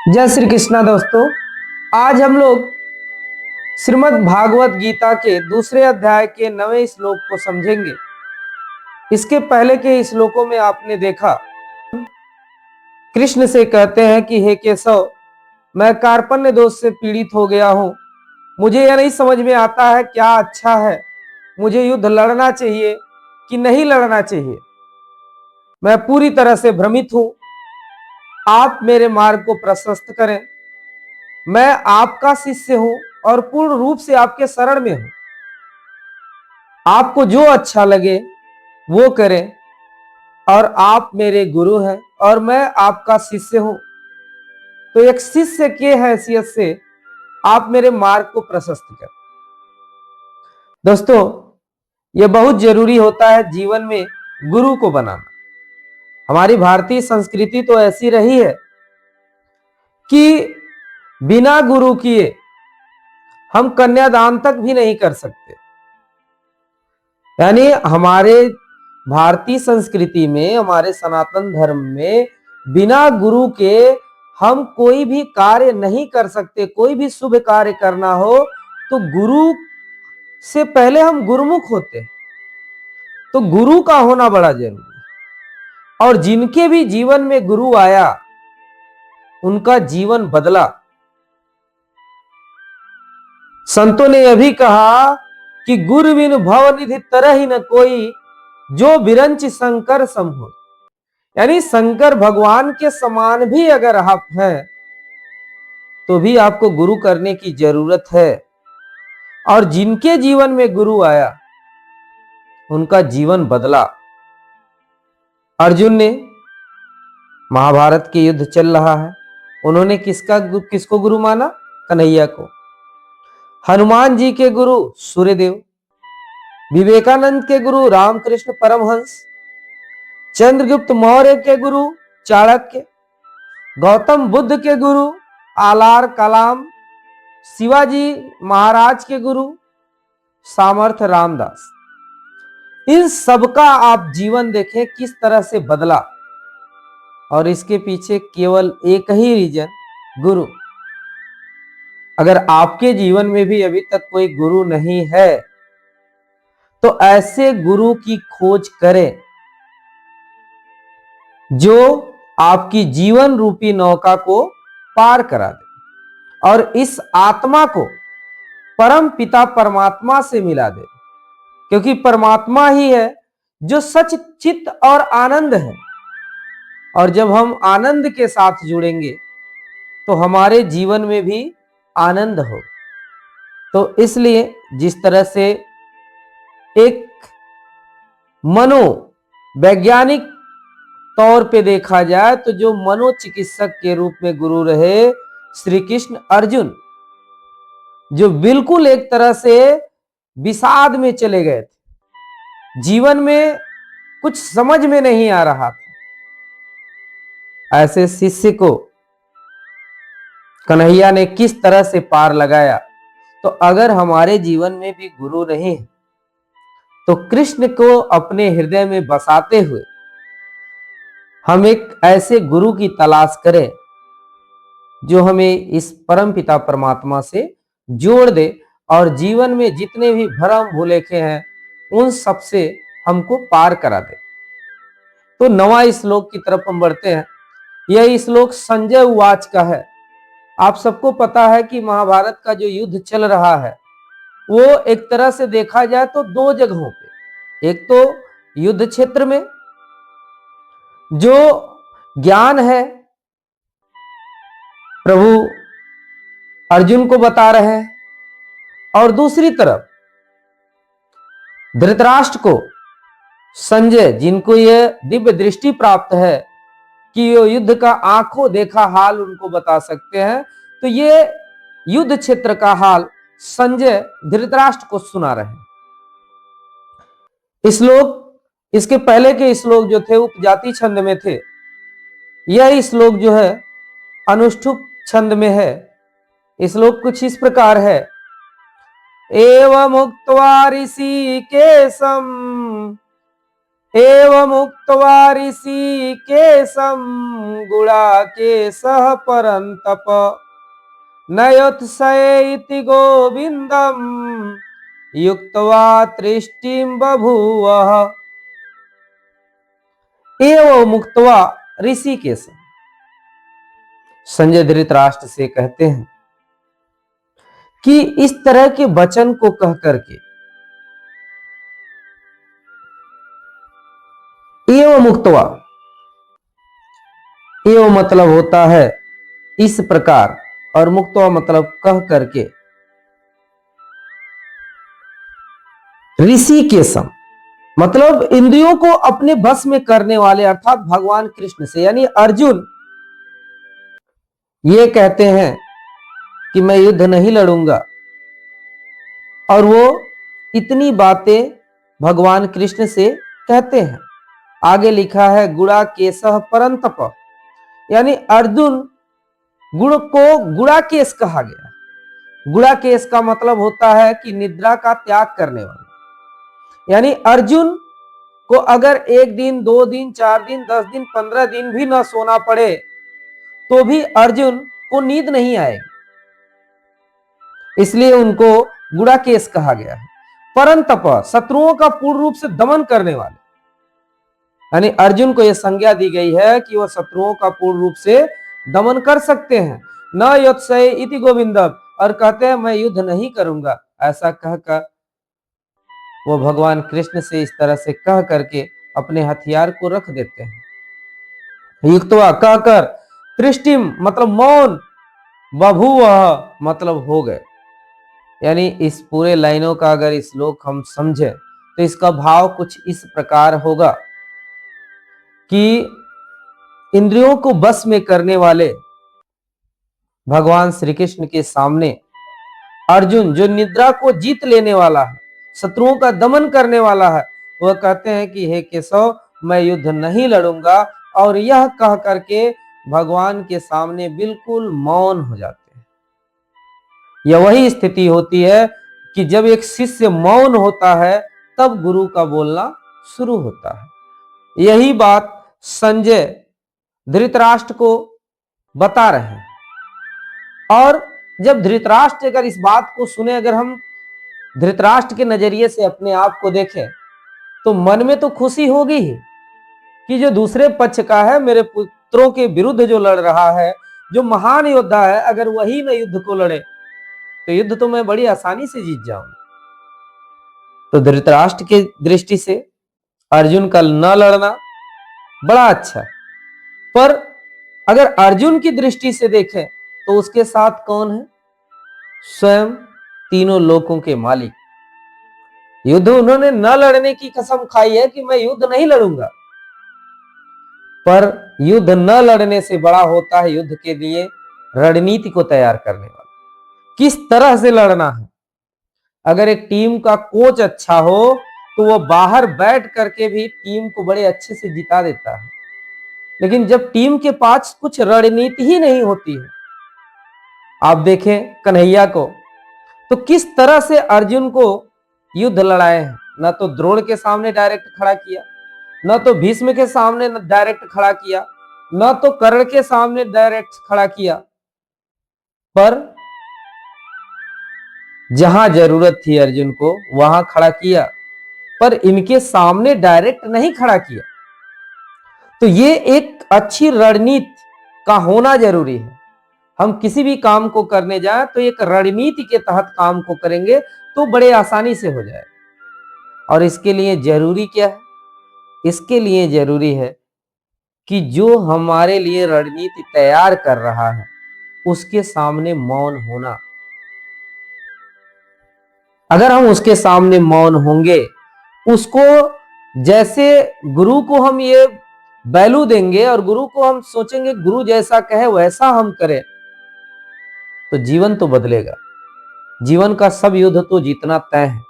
जय श्री कृष्णा दोस्तों। आज हम लोग श्रीमद् भागवत गीता के दूसरे अध्याय के 9वें श्लोक को समझेंगे। इसके पहले के श्लोकों में आपने देखा कृष्ण से कहते हैं कि हे केशव, मैं कार्पण्य दोष से पीड़ित हो गया हूं। मुझे यह नहीं समझ में आता है क्या अच्छा है, मुझे युद्ध लड़ना चाहिए कि नहीं लड़ना चाहिए। मैं पूरी तरह से भ्रमित हूं। आप मेरे मार्ग को प्रशस्त करें। मैं आपका शिष्य हूं और पूर्ण रूप से आपके शरण में हूं। आपको जो अच्छा लगे वो करें, और आप मेरे गुरु हैं और मैं आपका शिष्य हूं। तो एक शिष्य के हैसियत से आप मेरे मार्ग को प्रशस्त करें। दोस्तों, यह बहुत जरूरी होता है जीवन में गुरु को बनाना। हमारी भारतीय संस्कृति तो ऐसी रही है कि बिना गुरु किए हम कन्यादान तक भी नहीं कर सकते। यानी हमारे भारतीय संस्कृति में, हमारे सनातन धर्म में बिना गुरु के हम कोई भी कार्य नहीं कर सकते। कोई भी शुभ कार्य करना हो तो गुरु से पहले हम गुरुमुख होते हैं। तो गुरु का होना बड़ा जरूरी है। और जिनके भी जीवन में गुरु आया उनका जीवन बदला। संतों ने यह भी कहा कि गुरु बिन भव निधि तरह ही न कोई, जो बिरंच शंकर सम हो। यानी शंकर भगवान के समान भी अगर आप हैं तो भी आपको गुरु करने की जरूरत है। और जिनके जीवन में गुरु आया उनका जीवन बदला। अर्जुन ने, महाभारत के युद्ध चल रहा है, उन्होंने किसको गुरु माना? कन्हैया को। हनुमान जी के गुरु सूर्यदेव, विवेकानंद के गुरु रामकृष्ण परमहंस, चंद्रगुप्त मौर्य के गुरु चाणक्य, गौतम बुद्ध के गुरु आलार कलाम, शिवाजी महाराज के गुरु सामर्थ रामदास। इन सबका आप जीवन देखें किस तरह से बदला। और इसके पीछे केवल एक ही रीजन, गुरु। अगर आपके जीवन में भी अभी तक कोई गुरु नहीं है तो ऐसे गुरु की खोज करें जो आपकी जीवन रूपी नौका को पार करा दे और इस आत्मा को परम पिता परमात्मा से मिला दे। क्योंकि परमात्मा ही है जो सच चित्त और आनंद है। और जब हम आनंद के साथ जुड़ेंगे तो हमारे जीवन में भी आनंद होगा। तो इसलिए जिस तरह से एक मनोवैज्ञानिक तौर पे देखा जाए तो जो मनोचिकित्सक के रूप में गुरु रहे श्री कृष्ण अर्जुन, जो बिल्कुल एक तरह से विषाद में चले गए थे, जीवन में कुछ समझ में नहीं आ रहा था, ऐसे शिष्य को कन्हैया ने किस तरह से पार लगाया। तो अगर हमारे जीवन में भी गुरु नहीं है तो कृष्ण को अपने हृदय में बसाते हुए हम एक ऐसे गुरु की तलाश करें जो हमें इस परम पिता परमात्मा से जोड़ दे और जीवन में जितने भी भ्रम भुलेखे हैं उन सब से हमको पार करा दे। तो 9वां श्लोक की तरफ हम बढ़ते हैं। यह श्लोक संजय उवाच का है। आप सबको पता है कि महाभारत का जो युद्ध चल रहा है वो एक तरह से देखा जाए तो दो जगहों पे। एक तो युद्ध क्षेत्र में जो ज्ञान है प्रभु अर्जुन को बता रहे हैं, और दूसरी तरफ धृतराष्ट्र को संजय, जिनको यह दिव्य दृष्टि प्राप्त है कि ये युद्ध का आंखों देखा हाल उनको बता सकते हैं, तो ये युद्ध क्षेत्र का हाल संजय धृतराष्ट्र को सुना रहे हैं। श्लोक, इसके पहले के श्लोक जो थे उपजाति छंद में थे, यह श्लोक जो है अनुष्ठुप छंद में है। श्लोक कुछ इस प्रकार है। एवं मुक्त्वा ऋषिकेशं एवं उक्त्वा ऋषिकेशं गुडाकेशः परन्तप नयोत्सये इति गोविंदम युक्त्वा तृष्टिं बभूवः। एवं मुक्त्वा ऋषिकेशं, संजय धृतराष्ट्र से कहते हैं कि इस तरह के वचन को कह करके, एवं मुक्त्वा, एवं मतलब होता है इस प्रकार, और मुक्त्वा मतलब कह करके, ऋषिकेशम मतलब इंद्रियों को अपने बस में करने वाले, अर्थात भगवान कृष्ण से, यानी अर्जुन ये कहते हैं कि मैं युद्ध नहीं लड़ूंगा, और वो इतनी बातें भगवान कृष्ण से कहते हैं। आगे लिखा है गुड़ाकेशः परंतप, यानी अर्जुन, गुण को गुड़ाकेश कहा गया। गुड़ाकेश का मतलब होता है कि निद्रा का त्याग करने वाला, यानी अर्जुन को अगर 1 दिन 2 दिन 4 दिन 10 दिन 15 दिन भी न सोना पड़े तो भी अर्जुन को नींद नहीं आएगी, इसलिए उनको गुड़ाकेश कहा गया है। परंतप, शत्रुओं का पूर्ण रूप से दमन करने वाले, यानी अर्जुन को यह संज्ञा दी गई है कि वह शत्रुओं का पूर्ण रूप से दमन कर सकते हैं। न योत्सये इति गोविंदम, और कहते हैं मैं युद्ध नहीं करूंगा, ऐसा कहकर वो भगवान कृष्ण से इस तरह से कह करके अपने हथियार को रख देते हैं। युक्त्वा कहकर, तृष्टिम मतलब मौन, बभूवः मतलब हो गए। यानी इस पूरे लाइनों का अगर इस श्लोक हम समझें तो इसका भाव कुछ इस प्रकार होगा कि इंद्रियों को बस में करने वाले भगवान श्री कृष्ण के सामने अर्जुन, जो निद्रा को जीत लेने वाला है, शत्रुओं का दमन करने वाला है, वह कहते हैं कि हे केशव मैं युद्ध नहीं लड़ूंगा, और यह कह करके भगवान के सामने बिल्कुल मौन हो जाते हैं। यह वही स्थिति होती है कि जब एक शिष्य मौन होता है तब गुरु का बोलना शुरू होता है। यही बात संजय धृतराष्ट्र को बता रहे हैं, और जब धृतराष्ट्र अगर इस बात को सुने, अगर हम धृतराष्ट्र के नजरिए से अपने आप को देखें तो मन में तो खुशी होगी ही कि जो दूसरे पक्ष का है, मेरे पुत्रों के विरुद्ध जो लड़ रहा है, जो महान योद्धा है, अगर वही न युद्ध को लड़े तो युद्ध तो मैं बड़ी आसानी से जीत जाऊंगा। तो धृतराष्ट्र की दृष्टि से अर्जुन का न लड़ना बड़ा अच्छा है, पर अगर अर्जुन की दृष्टि से देखें तो उसके साथ कौन है? स्वयं तीनों लोकों के मालिक। युद्ध उन्होंने न लड़ने की कसम खाई है कि मैं युद्ध नहीं लड़ूंगा, पर युद्ध न लड़ने से बड़ा होता है युद्ध के लिए रणनीति को तैयार करने वाला, किस तरह से लड़ना है। अगर एक टीम का कोच अच्छा हो तो वह बाहर बैठ करके भी टीम को बड़े अच्छे से जिता देता है, लेकिन जब टीम के पास कुछ रणनीति ही नहीं होती है, आप देखें कन्हैया को, तो किस तरह से अर्जुन को युद्ध लड़ाए हैं। न तो द्रोण के सामने डायरेक्ट खड़ा किया, न तो भीष्म के सामने डायरेक्ट खड़ा किया, न तो कर्ण के सामने डायरेक्ट खड़ा किया, पर जहां जरूरत थी अर्जुन को वहां खड़ा किया, पर इनके सामने डायरेक्ट नहीं खड़ा किया। तो ये एक अच्छी रणनीति का होना जरूरी है। हम किसी भी काम को करने जाएं तो एक रणनीति के तहत काम को करेंगे तो बड़े आसानी से हो जाए। और इसके लिए जरूरी क्या है? इसके लिए जरूरी है कि जो हमारे लिए रणनीति तैयार कर रहा है उसके सामने मौन होना। अगर हम उसके सामने मौन होंगे, उसको जैसे गुरु को हम ये वैल्यू देंगे और गुरु को हम सोचेंगे गुरु जैसा कहे वैसा हम करें, तो जीवन तो बदलेगा। जीवन का सब युद्ध तो जीतना तय है।